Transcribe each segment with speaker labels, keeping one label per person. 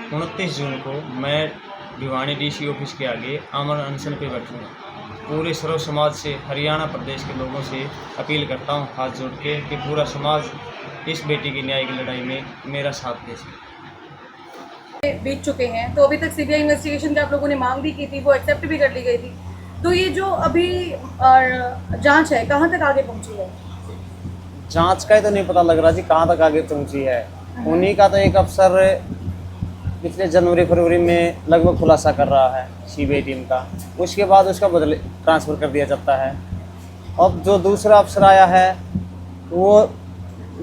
Speaker 1: 29 जून को मैं Bhiwani DC office के आगे आमरण अनशन पे बैठूंगा। पूरे सर्व समाज से, हरियाणा प्रदेश के लोगों से अपील करता हूं हाथ जोड़ के कि पूरा समाज इस बेटी की न्याय की लड़ाई में मेरा साथ दे सके।
Speaker 2: बीत चुके हैं, तो अभी तक सीबीआई इन्वेस्टिगेशन की आप लोगों ने मांग भी की थी, वो एक्सेप्ट भी कर ली गई थी। तो ये जो अभी जांच है, कहाँ तक आगे पहुंची है?
Speaker 3: जांच का ही तो नहीं पता लग रहा जी कहाँ तक आगे पहुंची है। उन्हीं का तो एक अफसर पिछले जनवरी फरवरी में लगभग खुलासा कर रहा है सीबीआई टीम का, उसके बाद उसका बदले ट्रांसफ़र कर दिया जाता है। अब जो दूसरा अफसर आया है वो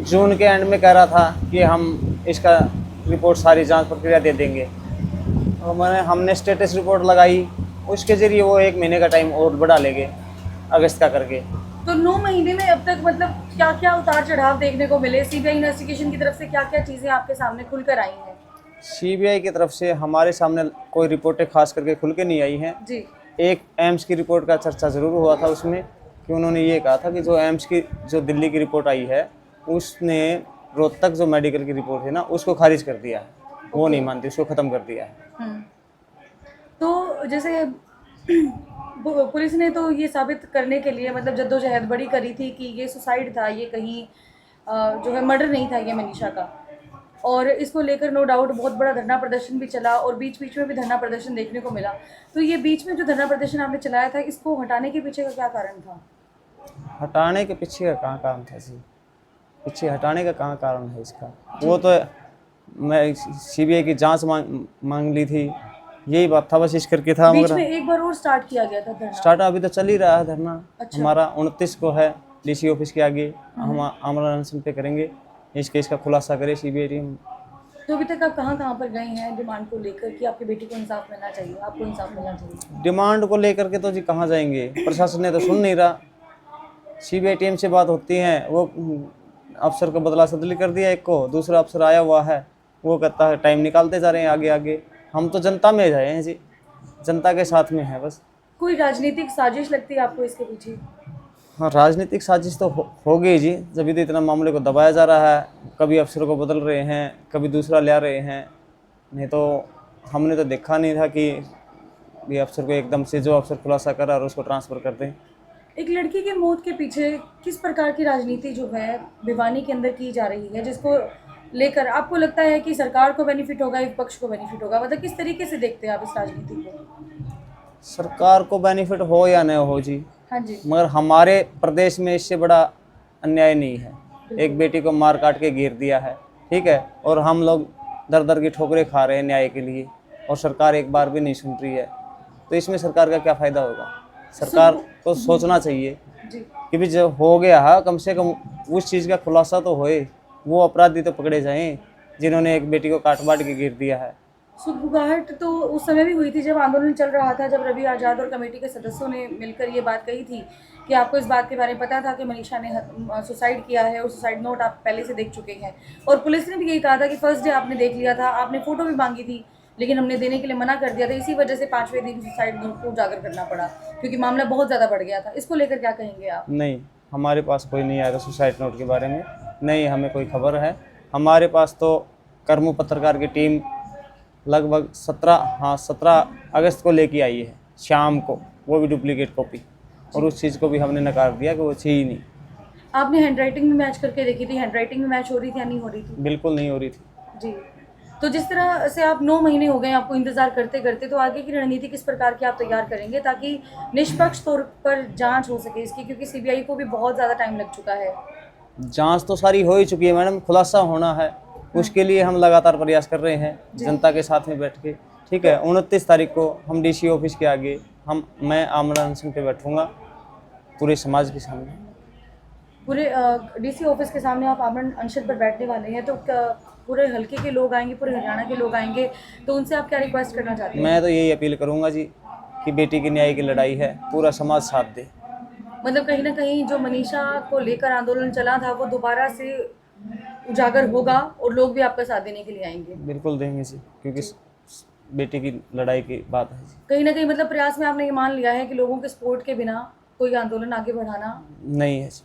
Speaker 3: जून के एंड में कह रहा था कि हम इसका रिपोर्ट सारी जांच प्रक्रिया दे देंगे। और हमने स्टेटस रिपोर्ट लगाई, उसके ज़रिए वो 1 महीने का टाइम और बढ़ा लेंगे अगस्त का करके।
Speaker 2: तो 9 महीने में अब तक मतलब क्या क्या उतार चढ़ाव देखने को मिले? सीबीआई इन्वेस्टिगेशन की तरफ से क्या क्या चीज़ें आपके सामने खुलकर आई हैं?
Speaker 3: सीबीआई की तरफ से हमारे सामने कोई रिपोर्टें खास करके खुल के नहीं आई हैं।
Speaker 2: जी।
Speaker 3: एक एम्स की रिपोर्ट का चर्चा ज़रूर हुआ था उसमें, कि उन्होंने ये कहा था कि जो एम्स की जो दिल्ली की रिपोर्ट आई है उसने रोहतक जो मेडिकल की रिपोर्ट है ना उसको खारिज कर दिया है। वो नहीं मानती, उसको ख़त्म कर दिया है।
Speaker 2: तो जैसे पुलिस ने तो ये साबित करने के लिए मतलब जद्दोजहद बड़ी करी थी कि ये सुसाइड था, ये कहीं जो है मर्डर नहीं था ये मनीषा का। और इसको लेकर नो डाउट बहुत बड़ा धरना प्रदर्शन भी चला और बीच बीच में भी धरना प्रदर्शन देखने को मिला। तो ये बीच में जो धरना प्रदर्शन आपने चलाया था, इसको हटाने के पीछे का क्या कारण था?
Speaker 3: हटाने के पीछे का कहाँ कारण था जी? पीछे हटाने का कहाँ कारण है इसका? वो तो मैं सीबीआई की जांच मांग ली थी, यही बात था, बस इस करके था।
Speaker 2: बीच
Speaker 3: मगर
Speaker 2: में एक बार और स्टार्ट किया गया था धरना।
Speaker 3: स्टार्ट अभी तो चल ही रहा है धरना।
Speaker 2: अच्छा।
Speaker 3: हमारा 29 को है डीसी ऑफिस के आगे, हम आमरण अनशन पे करेंगे। इस केस का खुलासा करे सीबीआई टीम।
Speaker 2: तो अभी तक आप कहाँ कहाँ पर गए हैं डिमांड को लेकर कि आपकी बेटी को इंसाफ मिलना चाहिए, आपको इंसाफ मिलना चाहिए?
Speaker 3: डिमांड को लेकर के तो जी कहाँ जाएंगे, प्रशासन ने तो सुन नहीं रहा। सीबीआई टीम से बात होती है, वो अफसर को बदला बदली कर दिया, एक को दूसरा अफसर आया हुआ है, वो कहता है टाइम निकालते जा रहे हैं आगे आगे। हम तो जनता में जाए हैं जी, जनता के साथ में है बस।
Speaker 2: कोई राजनीतिक साजिश लगती है आपको इसके पीछे?
Speaker 3: हाँ, राजनीतिक साजिश तो हो गई जी, जब तो इतना मामले को दबाया जा रहा है। कभी अफसर को बदल रहे हैं, कभी दूसरा ले रहे हैं। नहीं तो हमने तो देखा नहीं था कि ये अफसर को एकदम से जो अफसर खुलासा कर रहा है उसको ट्रांसफ़र कर दें।
Speaker 2: एक लड़की की मौत के पीछे किस प्रकार की राजनीति जो है भिवानी के अंदर की जा रही है, जिसको लेकर आपको लगता है कि सरकार को बेनिफिट होगा, एक पक्ष को बेनिफिट होगा? मतलब किस तरीके से देखते हैं आप इस राजनीति को?
Speaker 3: सरकार को बेनिफिट हो या न हो जी,
Speaker 2: हाँ जी।
Speaker 3: मगर हमारे प्रदेश में इससे बड़ा अन्याय नहीं है। एक बेटी को मार काट के घेर दिया है, ठीक है, और हम लोग दर दर की ठोकरें खा रहे हैं न्याय के लिए, और सरकार एक बार भी नहीं सुन रही है। तो इसमें सरकार का क्या फ़ायदा होगा? सरकार को सोचना चाहिए
Speaker 2: जी।
Speaker 3: कि भी जब हो गया है कम से कम उस चीज़ का खुलासा तो होए, वो अपराधी तो पकड़े जाएं जिन्होंने एक बेटी को काट बांट के घेर दिया है।
Speaker 2: सुगबुगाहट तो उस समय भी हुई थी जब आंदोलन चल रहा था, जब रवि आज़ाद और कमेटी के सदस्यों ने मिलकर ये बात कही थी कि आपको इस बात के बारे में पता था कि मनीषा ने सुसाइड किया है और सुसाइड नोट आप पहले से देख चुके हैं। और पुलिस ने भी यही कहा था कि फर्स्ट डे आपने देख लिया था, आपने फ़ोटो भी मांगी थी, लेकिन हमने देने के लिए मना कर दिया था। इसी वजह से 5वें दिन सुसाइड नोट को उजागर करना पड़ा, क्योंकि मामला बहुत ज़्यादा बढ़ गया था। इसको लेकर क्या कहेंगे आप?
Speaker 3: नहीं, हमारे पास कोई नहीं आएगा सुसाइड नोट के बारे में, नहीं हमें कोई खबर है। हमारे पास तो कर्मू पत्रकार की टीम लगभग 17 अगस्त को लेके आई है शाम को, वो भी डुप्लीकेट कॉपी, और उस चीज़ को भी हमने नकार दिया कि वो थी ही नहीं।
Speaker 2: आपने हैंडराइटिंग में मैच करके देखी थी, हैंडराइटिंग में मैच हो रही थी या नहीं हो रही थी?
Speaker 3: बिल्कुल नहीं हो रही थी
Speaker 2: जी। तो जिस तरह से आप 9 महीने हो गए आपको इंतज़ार करते करते, तो आगे की रणनीति किस प्रकार की आप तैयार करेंगे ताकि निष्पक्ष तौर पर जांच हो सके इसकी, क्योंकि सीबीआई को भी बहुत ज़्यादा टाइम लग चुका है।
Speaker 3: जांच तो सारी हो ही चुकी है मैडम, खुलासा होना है, उसके लिए हम लगातार प्रयास कर रहे हैं जनता के साथ में बैठ के, ठीक है। 29 तारीख को हम डीसी ऑफिस के आगे मैं आमरण अनशन पे बैठूंगा पूरे समाज के सामने।
Speaker 2: पूरे डीसी ऑफिस के सामने आप आमरण अनशन पर बैठने वाले हैं, तो पूरे हल्के के लोग आएंगे, पूरे हरियाणा के लोग आएंगे, तो उनसे आप क्या रिक्वेस्ट करना चाहते हैं?
Speaker 3: मैं तो यही अपील करूंगा जी कि बेटी की न्याय की लड़ाई है, पूरा समाज साथ दे।
Speaker 2: मतलब कहीं ना कहीं जो मनीषा को लेकर आंदोलन चला था वो दोबारा से उजागर होगा और लोग भी आपका साथ देने के लिए आएंगे।
Speaker 3: बिल्कुल देंगे जी, क्योंकि बेटी की लड़ाई की बात है जी।
Speaker 2: कहीं ना कहीं मतलब प्रयास में आपने ये मान लिया है कि लोगों के सपोर्ट के बिना कोई आंदोलन आगे बढ़ाना
Speaker 3: नहीं है जी।